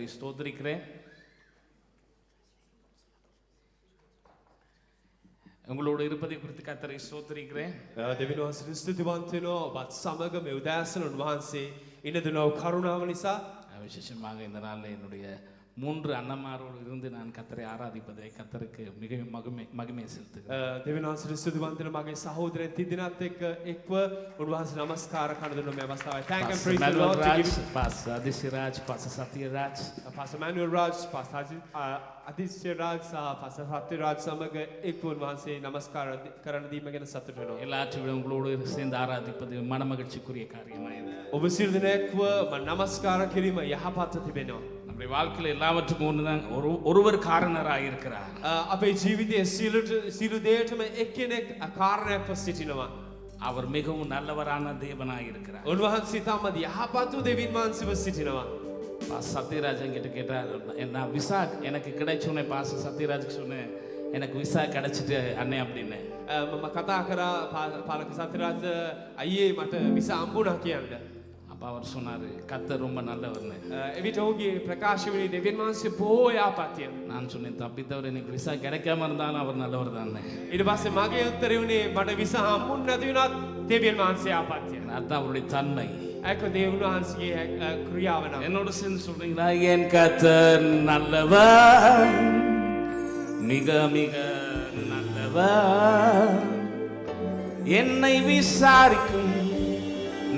கர்த்தரை ஸ்தோத்திரிக்கிறேன். உங்களோடு இருப்பதை குறித்து கர்த்தரை ஸ்தோத்திரிக்கிறேன். දෙවියන් වහන්සේට ස්තුතිවන්ත වෙනවා. ඔබත් සමග මේ උදෑසන උන්වහන්සේ ඉන්න දුනව කරුණාව නිසා விசேஷமாக இந்த நாளில் என்னுடைய 3 அண்ணமாரோடு இருந்து நான் கர்த்தரை ஆராதிப்பதை கர்த்தருக்கு மிகவும் மகிமை செலுத்துகிறேன். දෙවියන් වහන්සේට ස්තුතිවන්ත වෙන මගේ සහෝදරයන් තිදෙනාත් එක්ක එක්ව උන්වහන්සේ නමස්කාර කරන දුන්න මේ අවස්ථාවේ thank and praise the Lord to give Pastor Adisiraj, Pastor Satyaraj, Pastor Manuel Raj, Pastor Adisiraj, Pastor Satyaraj සමග එක්ව උන්වහන්සේ නමස්කාර කරන දීම ගැන සතුටු වෙනවා. எல்லாவற்றையும் உங்களோடு சேர்ந்து ஆராதிப்பது மனமகிழ்ச்சிக்குரிய காரியமாயிருக்கு. ඔබ සියලු දෙනා එක්ව නමස්කාර කිරීම යහපත් තිබෙනවා. நம்முடைய வாழ்க்கையில் எல்லாவற்றுக்கும் ஒன்றுதான் ஒருவர் காரணராக இருக்கிறார். අපේ ජීවිතයේ සියලු දේටම එක්කෙනෙක් කාරණයක් සිටිනවා. அவர் மிகவும் நல்லவரான தேவனாக இருக்கிறார். උන්වහන්සේ තමයි යහපත් දෙවියන් වහන්සේව සිටිනවා. சத்யராஜ் கிட்ட கேட்டார், நான் விசா எனக்கு கிடைச்சோன்னே பாஸ்டர் சத்யராஜுக்கு சொன்னேன், எனக்கு விசா கிடைச்சிட்டு அண்ணே அப்படின்னு. මම කතා කරා පාලක සත්‍යරාජ අයියේ මට විසා හම්බුණා කියන්න. அப்போ அவர் சொன்னார், கர்த்தர் ரொம்ப நல்லவர்னு. එවිට ඔහුගේ ප්‍රකාශ වුණේ දෙවියන් වහන්සේ බොහෝ යහපත්ය. நான் சொன்னேன், தப்பித்தவர் எனக்கு விசா கிடைக்காம இருந்தாலும் அவர் நல்லவர் தானே. ඊට පස්සේ මගේ උත්තරේ වුණේ මට විසා හම්බුන්නේ නැති වුණත් දෙවියන් වහන්සේ යහපත්ය. அதான் அவருடைய தன்மை. ඒක දෙවියන් වහන්සේගේ ක්‍රියාව නම. என்னோட சேர்ந்து சொல்றீங்களா, என் கர்த்தர் நல்லவர், மிக மிக நல்லவர், என்னை விசாரிக்கும்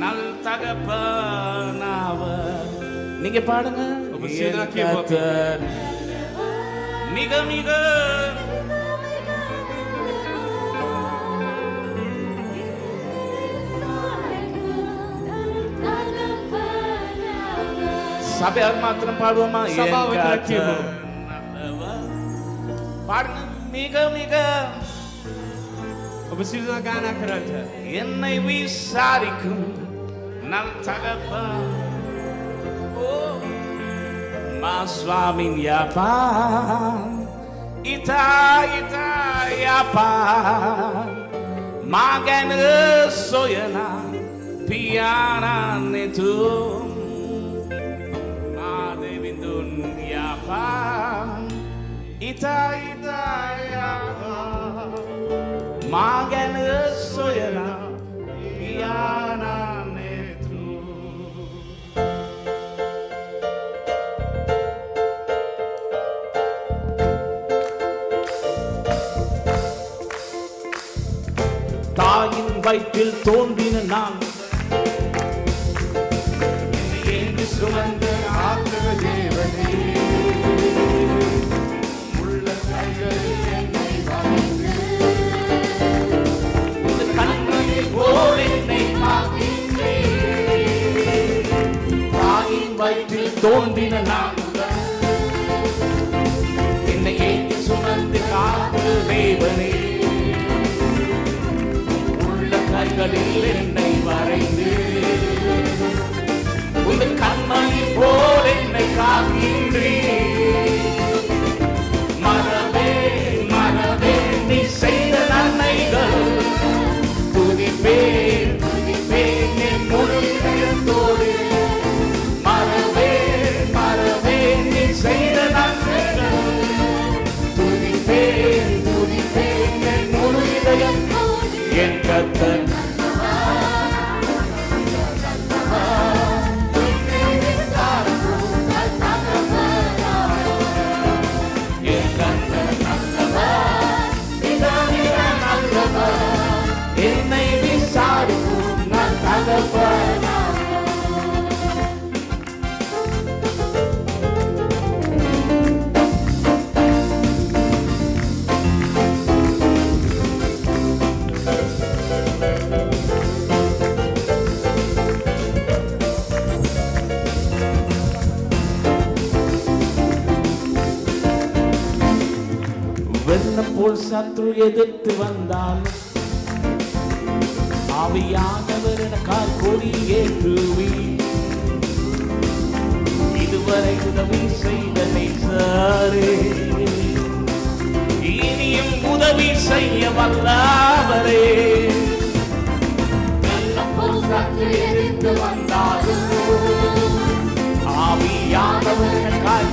நல் தகப்பனாவர். நீங்க பாடுங்க, கர்த்தர் மிக மிக சபையார் மாத்திரம் பாடுவோமா? பாடுங்க, மிக மிக ඔබ සියලු දෙනා ගායනා කරන්න. என்னை விசாரிக்கும் நல் தகப்பன், ஓ மா சுவாமின் யாபான், இதா இதா யாபான், magen soyana piana netum, adevindun yapan, ita ita yapan, magen soyana piana netum. தாயின் வயிற்றில் தோன்றின நான், என்னை சுமந்த ஆத்ம தேவனே, உள்ள கைகளில் என்னை வளைந்து, உன் கண்மணி போல் என்னை காக்கின்றீர். தாயின் வயிற்றில் தோன்றின நான், என்னை ஏந்தி சுமந்து காத்து தேவனே, கைகளில் என்னை வரைந்து, உன் கண்மணி போல் என்னை காக்கின்றீர். மறவே மறவே நீ செய்த நன்மைகள், துதிப்பேன் துதிப்பேன் என் முழு இதயத்தோடு. மறவே மறவே நீ செய்த நன்மைகள், துதிப்பேன் துதிப்பேன் என் முழு இதயத்தோடு. என் கர்த்தர் என்னை விசாரிக்கும் நான் தகப்பனாக. வெள்ளம் போல் சத்ரு எதிர்த்து வந்தாலும், ஆவியானவர் எனக்கால் கொடி ஏற்றுவி. இதுவரை உதவி செய்த நேசரே, இனியும் உதவி செய்ய வல்லவரே. வெள்ளம் போல் சத்ரு எதிர்த்து வந்தாலும், ஆவியானவர் எனக்கால்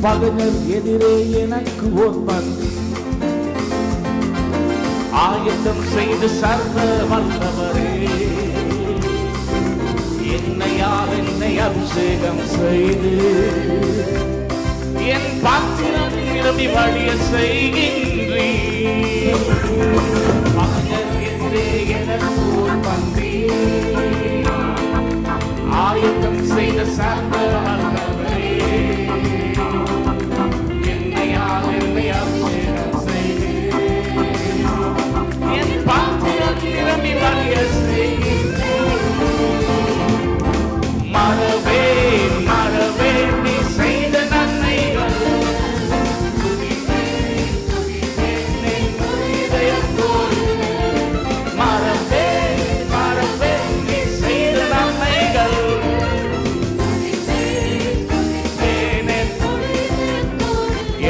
பகைஞர் எதிரே எனக்கு ஓர் பந்தி ஆயத்தம் செய்து சர்வ வல்லவரே என்னை அபிஷேகம் செய்து என் பாத்திரம் நிரம்பி வழிய செய்கின்றீர் பகைஞர் எதிரே எனக்கு ஓர் பந்தி ஆயத்தம் செய்த சர்வ வல்லவரே என்னை அபிஷேகம் செய்து என் பாத்திரம் நிரம்பி வழிய செய்கின்றீர் மறவே நீ செய்த நன்மைகள் மறவே நீ செய்த நன்மைகள்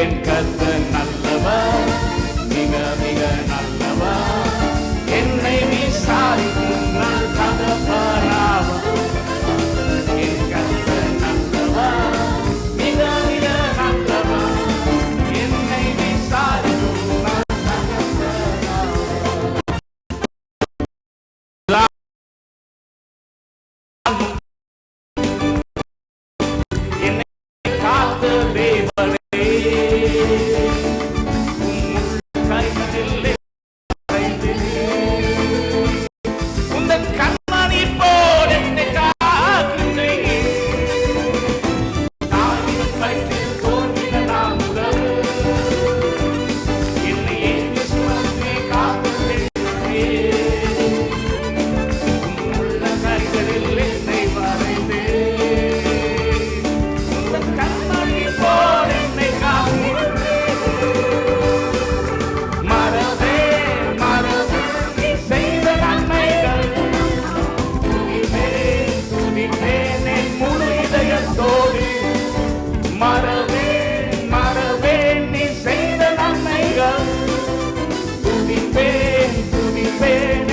என் கர்த்தர் நல்லவர் மிக மிக நல்லவர் என்னை விசாரிக்கும் நல் தகப்பனாவர் என் கர்த்தர் நல்லவர் மிக மிக நல்லவர் என்னை விசாரிக்கும் நல் தகப்பனாவர் என்னை காத்த தேவனே உந்தன் கண்மணி போல் என்னை காக்கின்றீர் தாயின் வயிற்றில் தோன்றின நான் முதல் என்னை ஏற்றி சுமந்தே காக்கின்றீர் உள்ள கைகளில் என்னை வரைந்தே உந்தன் கண்மணி போல் என்னை காக்கின்றீர் மறவே நீ செய்த நன்மைகள் துதிப்பேன் என் முழு இதயத்தோடு மறவே நீ செய்த நன்மைகள் துதிப்பேன்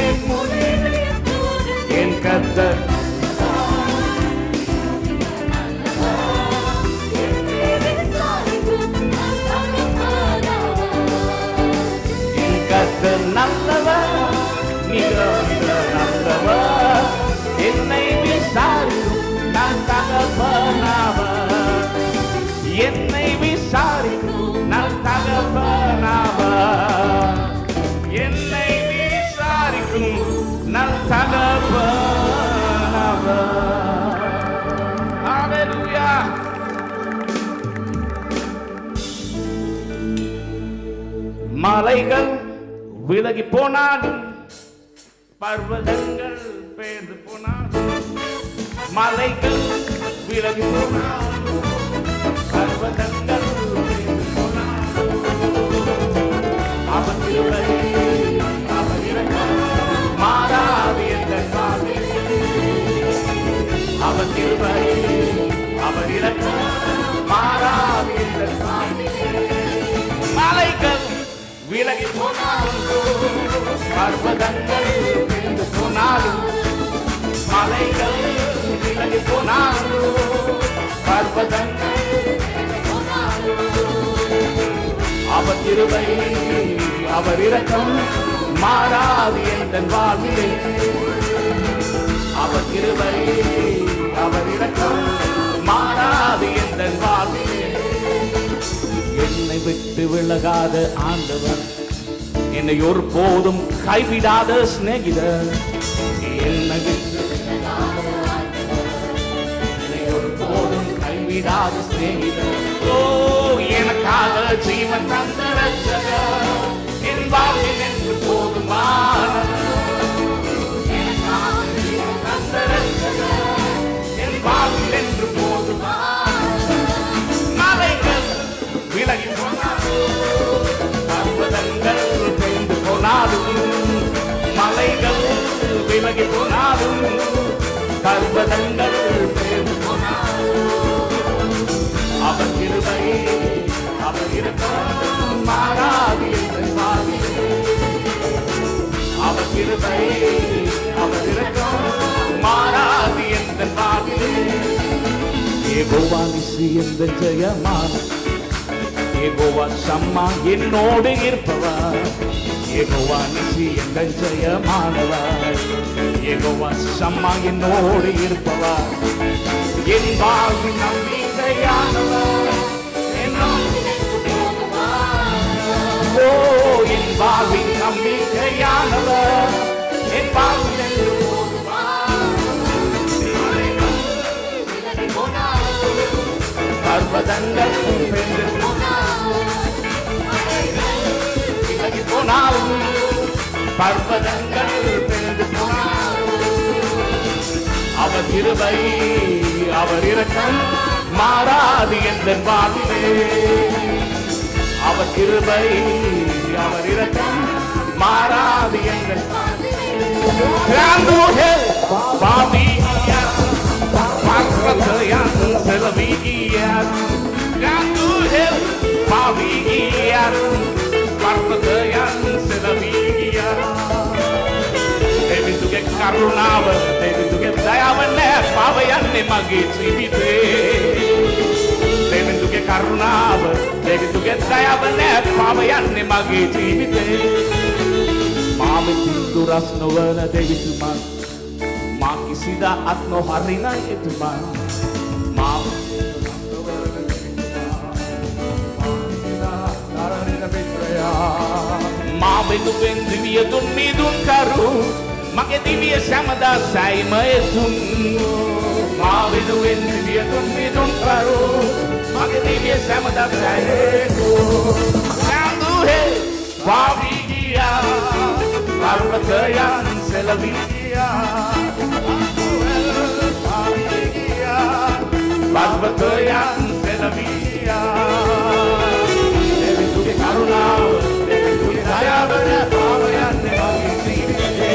என் முழு இதயத்தோடு என் கர்த்தர் கர்த்தர் நல்லவர் மிக மிக நல்லவர் என்னை விசாரிக்கும் நான் தகப்பனாவர் என்னை விசாரிக்கும் நான் தகப்பனாவர் என்னை விசாரிக்கும் நான் தகப்பனாவர் ஹalleluya மலைகள் விலகி போனாலும் பர்வதங்கள் பெயர்ந்து போனாலும் மலைகள் விலகி போனாலும் பர்வதங்கள் பெயர்ந்து போனாலும் அவர் கிருபை அவர் இரக்கம் மாறாது என்ற அவர் கிருபை அவர் இரக்கம் மாறாது என்ற மலைகள் விலகி போனாலும் பர்வதங்கள் விழுந்து போனாலும் மலைகள் விலகி போனாலும் பர்வதங்கள் அவர் கிருபை அவர் இரக்கம் மாறாது என்ற வாழ்விலே அவர் கிருபை அவர் இரக்கம் மாறாது என்ற வாழ்விலே என்னை விட்டு விலகாத ஆண்டவர் என்னை ஒரு போதும் கைவிடாத சிநேகிதர் என்னை விட்டு என்னை ஒரு போதும் கைவிடாத சிநேகிதர் ஓ எனக்காக ஜீவன் தந்த ரட்சகர் என் வாழ்வில் என்று போதுமானவர் எனக்காக ஜீவன் தந்த ரட்சகர் என் வாழ்வில் என்று போதுமானவர் மலைகள் விலகி போனாலும் பர்வதங்கள் பெய்து போனாலும் மலைகள் விலகி போனாலும் பர்வதங்கள் பெய்து போனாலும் அவர் கிருபை அவர் இரக்கம் மாறாது என்ற வாழ்விலே அவர் கிருபை அவர் இரக்கம் மாறாது என்ற வாழ்விலே யெகோவா நிசி என்ற ஜெயமான யெகோவா சம்மா என்னோடு இருப்பவர், யெகோவா நிசி எங்கள் ஜெயமானவர், யெகோவா சம்மா என்னோடு இருப்பவர், என் வாழ்வின் நம்பிக்கையானவர், ஓ என் வாழ்வின் நம்பிக்கையானவர், என் வாழ்வின் பர்வதங்கள் வென்று போனாலும், பர்வதங்கள் வென்று போனாலும், அவர் கிருபை அவர் இரக்கம் மாறாது என்ற வாழ்விலே, அவர் கிருபை அவர் இரக்கம் மாறாது என்ற දෙවිඳුගේ කරුණාව, දෙවිඳුගේ දයාව නෑ පාව යන්නේ මගේ ජීවිතේ, දෙවිඳුගේ කරුණාව, දෙවිඳුගේ දයාව නෑ පාව යන්නේ මගේ ජීවිතේ, මා වෙතින් දුරස් නොවන දෙවිතුමා, මා කිසිදා අත් නොහරින එතුමා, මා මා වෙනුවෙන් දිවිය දුන් මිදුන් කරු, මගේ දිවිය සැමදා සැයිම එතුම්, මා වෙනුවෙන් දිවිය දුන් මිදුන් කරු, මගේ දිවිය සැමදා සැයිම එතුම්, සැඳුහේ පාවී ගියා, පර්වතයන් සෙලවී ගියා, පාවී ගියා, පර්වතයන් සෙලවී ගියා, දෙවිඳුගේ කරුණාව, දෙවිඳුගේ දයාව නෑ පාව යන්නේ මගේ ජීවිතේ,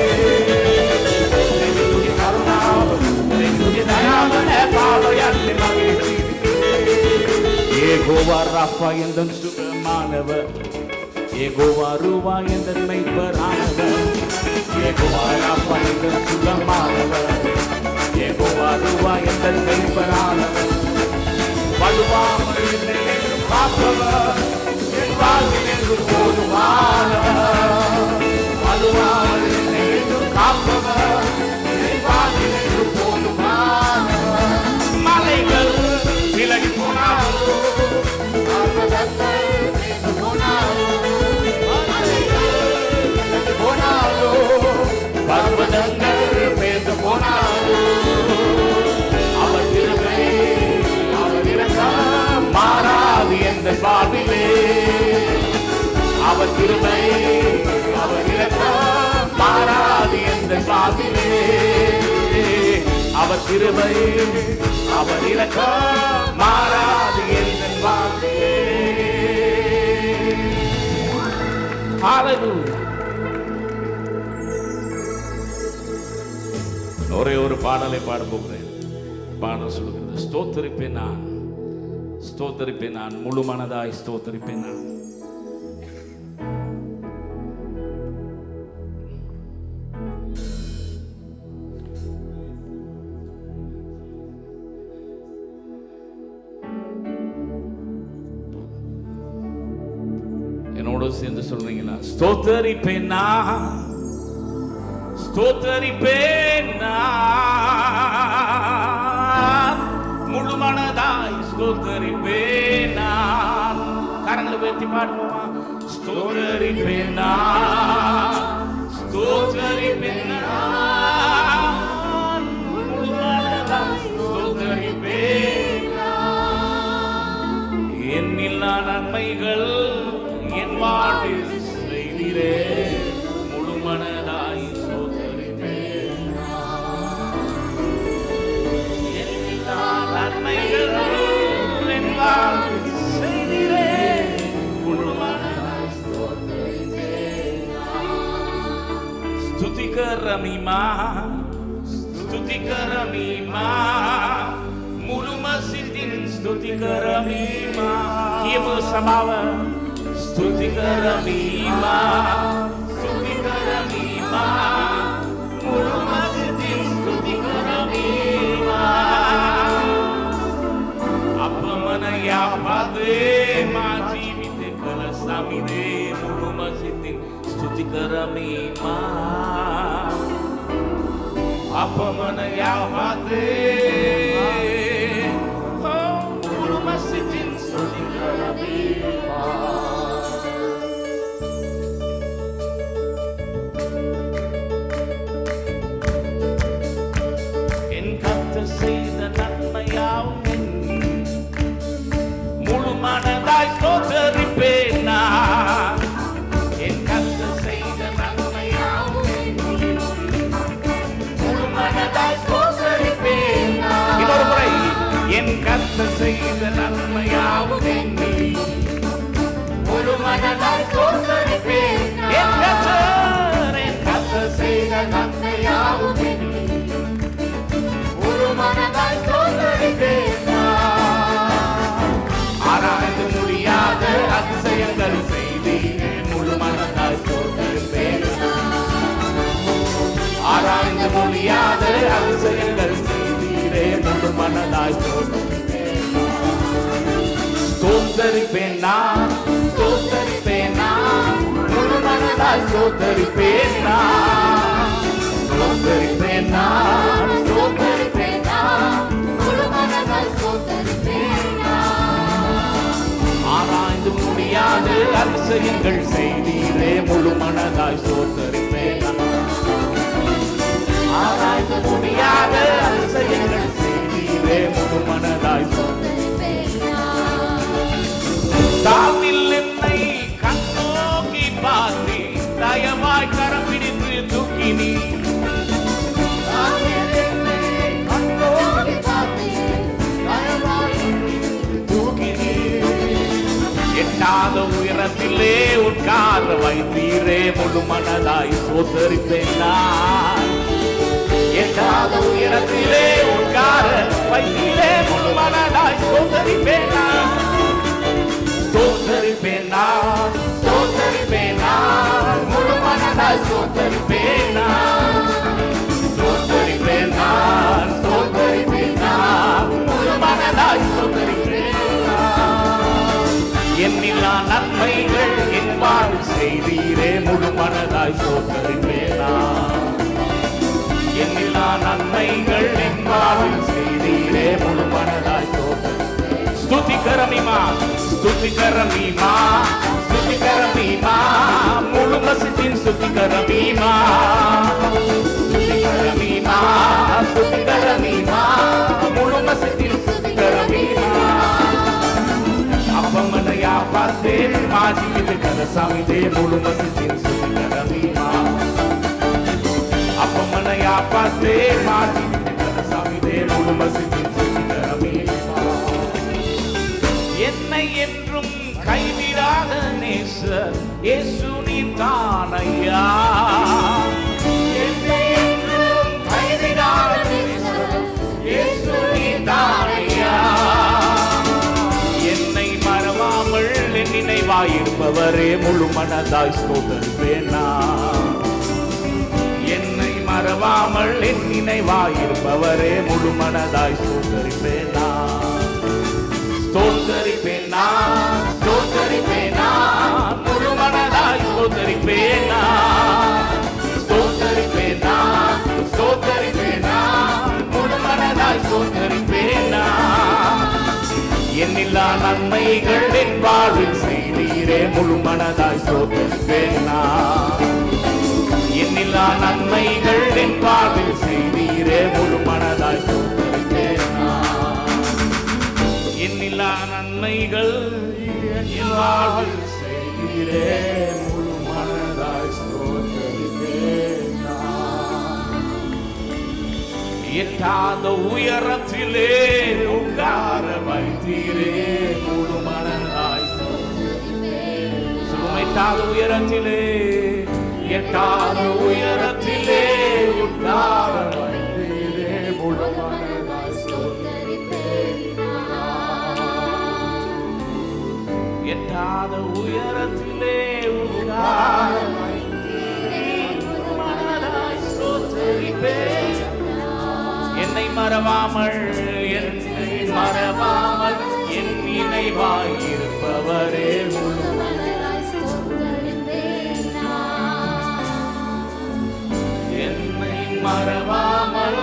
දෙවිඳුගේ කරුණාව, දෙවිඳුගේ දයාව නෑ පාව යන්නේ මගේ ජීවිතේ, யெகோவா ராஃபா எந்தன் சுகமானவர், யெகோவா ரூவா எந்தன் மெய்ப்பரானவர், யெகோவா ராஃபா எந்தன் சுகமானவர், யெகோவா ரூவா எந்தன் மெய்ப்பரானவர், வலுவாமல் என்னை என்றும் காப்பவர், என் வாழ்வில் என்றும் போதுமானவர், வலுவாமல் என்னை என்றும் காப்பவர், என் வாழ்வில் என்றும் போதுமானவர், மலைகள் விலகி போனாலும், பர்வதங்கள் விலகி போனாலும், பர்வதங்கள் பேர்ந்து போனாலும், அவர் கிருபை அவர் இரக்கம் மாறாது என்ற வாழ்விலே, அவர் கிருபை அவர் இரக்கம் மாறாது என்ற வாழ்விலே, அவர் கிருபை அவர் இரக்கம் மாறாது என்ற வாழ்விலே. ஹalleluya. ஒரே ஒரு பாடலை பாட போகிறேன். பாடல் சொல்கிறது, ஸ்தோத்தரிப்பேன் நான், ஸ்தோத்தரிப்பேன் நான், முழு மனதாய் ஸ்தோத்தரிப்பேன் நான். என்னோட சேர்ந்து சொல்றீங்களா? ஸ்தோத்தரிப்பேன் நான், ஸ்தோத்தரிப்பேன் நான், முழு மனதாய் ஸ்தோத்தரிப்பேன் நான். கரங்களை உயர்த்தி பாடுவோமா? ஸ்தோத்தரிப்பேன் நான், ஸ்தோத்தரிப்பேன் நான், முழு மனதாய் ஸ்தோத்தரிப்பேன் நான். எண்ணில்லா நன்மைகள் என் வாழ்வில் செய்திரே, முழு மனதாய் ஸ்தோத்தரிப்பேன் நான். எண்ணில்லா நன்மைகள் என் வாழ்வில் செய்திரே, முழு மனதாய் ஸ்தோத்தரிப்பேன் நான். ஸ்துதிகரமிமா, ஸ்துதிகரமிமா, முழு மசிதின் ஸ்துதிகரமிமா. Kiemu samawa, ஸ்துதிகரமிமா, ஸ்துதிகரமிமா, முழு மசிதின் ஸ்துதிகரமிமா. அப்பமனையா பாதே மாஜீவி அப்பமனையா பார்த்து முழு மசித்தின் என் கர்த்தர் செய்த நன்மையாவும் முழு மனதாய் ஸ்தோத்தரிப்பேன் நான். என் கர்த்தர் செய்த நன்மையாவும் முழு மனதாய் ஸ்தோத்தரிப்பேன் நான். இன்னொரு முறை, என் கர்த்தர் செய்த நன்மையாவும் முழு மனதாய் ஸ்தோத்தரிப்பேன் நான். என் கர்த்தர் செய்த நன்மையாவும் முழு மனதாய் ஸ்தோத்தரிப்பேன் நான். ஆராய்ந்து முடியாத அதிசயங்கள் செய்தீரே, முழு மனதாய் ஸ்தோத்தரிப்பேன் நான். ஆராய்ந்து முடியாத அதிசயங்கள் செய்தீரே, முழு மனதாய் ஸ்தோத்தரிப்பேன் நான். ஸ்தோத்தரிப்பேன் நான், முழு மனதாய் ஸ்தோத்தரிப்பேன் நான். ஸ்தோத்தரிப்பேன் நான், ஸ்தோத்தரிப்பேன் நான், முழு மனதாய் ஸ்தோத்தரிப்பேன் நான். ஆராய்ந்து முடியாத அதிசயங்கள் செய்தீரே, முழு மனதாய் ஸ்தோத்தரிப்பேன் நான். ஆராய்ந்து முடியாத அதிசயங்கள் செய்தீரே, முழு மனதாய் ஸ்தோத்தரிப்பேன் நான். தாவில் என்னை கண்ணோக்கி பார்த்தி தயவாய் கரம் பிடித்து தூக்கினி. எட்டாத உயரத்திலே உட்கார வைத்தீரே, முழு மனதாய் ஸ்தோத்தரிப்பேன் நான். எட்டாத உயரத்திலே உட்கார வைத்தீரே, முழு மனதாய் ஸ்தோத்தரிப்பேன் நான். ஸ்தோத்தரிப்பேன் நான், ஸ்தோத்தரிப்பேன் நான், முழு மனதாய் ஸ்தோத்தரிப்பேன் நான். ஸ்தோத்தரிப்பேன் நான், ஸ்தோத்தரிப்பேன் நான், முழு மனதாய் ஸ்தோத்தரிப்பேன் நான். எண்ணில்லா நன்மைகள் என் வாழ்வில் செய்தீரே, முழு மனதாய் ஸ்தோத்தரிப்பேன் நான். எண்ணில்லா நன்மைகள் என் வாழ்வில் செய்தீரே, முழு மனதாய் ஸ்தோத்தரிப்பேன். స్తుతికరమిమా స్తుతికరమిమా స్తుతికరమిమా ముళు మసితిన్ స్తుతికరమిమా స్తుతికరమిమా స్తుతికరమిమా ముళు మసితిన్ స్తుతికరమిమా. அப்பமனையா பார்த்தே మా జీవిత కథ సాగితే, ముళు మసితిన్ స్తుతికరమిమా. அப்பமனையா பார்த்தே మా జీవిత కథ సాగితే, ముళు మసితిన్ స్తుతికరమిమా. என்னை என்றும் கைவிடாத நேசர் இயேசு நீதானையா. என்னை என்றும் கைவிடாத நேசர் இயேசு நீதானையா. என்னை மறவாமல் என் நினைவாயிருப்பவரே, முழு மனதாய் ஸ்தோத்தரிப்பேன் நான். என்னை மறவாமல் என் நினைவாயிருப்பவரே, முழு மனதாய் ஸ்தோத்தரிப்பேன் நான். ஸ்தோத்தரிப்பேன் நான், ஸ்தோத்தரிப்பேன் நான், முழு மனதாய் ஸ்தோத்தரிப்பேன் நான். ஸ்தோத்தரிப்பேன் நான், ஸ்தோத்தரிப்பேன் நான், முழு மனதாய் ஸ்தோத்தரிப்பேன் நான். எண்ணில்லா நன்மைகள் என் வாழ்வில் செய்தீரே, முழு மனதாய் ஸ்தோத்தரிப்பேன் நான். எண்ணில்லா நன்மைகள் என் வாழ்வில் செய்தீரே, முழு மனதாய் ஸ்தோத்தரிப்பேன் நான். எண்ணில்லா நன்மைகள் என் வாழ்வில் செய்தீரே, முழு மனதாய் ஸ்தோத்தரிப்பேன் நான். எட்டாத உயரத்திலே உட்கார வைத்தீரே, முழு மனதாய் ஸ்தோத்தரிப்பேன். எட்டாத உயரத்திலே, எட்டாத உயரத்திலே உட்கார வைத்தீரே, முழு மனதாய் ஸ்தோத்தரிப்பேன். எட்டாத உயரத்திலே உட்கார வைத்தீரே, முழு மனதாய் ஸ்தோத்தரிப்பேன். என்னை மறவாமல், என்னை மறவாமல் என் நினைவாயிருப்பவரே, முழு மனதாய் ஸ்தோத்தரிப்பேன் நான். என்னை மறவாமல்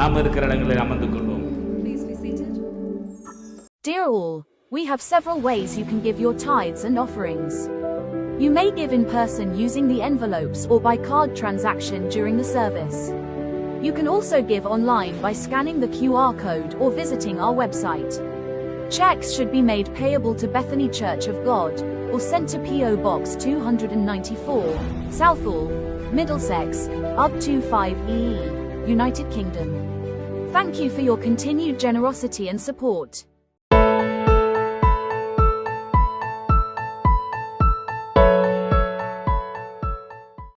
நாம் இருக்கிற இடங்களில் அமர்ந்து கொள்வோம். Please be seated. Dear all, we have several ways you can give your tithes and offerings. You may give in person using the envelopes or by card transaction during the service. You can also give online by scanning the QR code or visiting our website. Checks should be made payable to Bethany Church of God, or sent to P.O. Box 294, Southall, Middlesex, UB25EE, United Kingdom. Thank you for your continued generosity and support.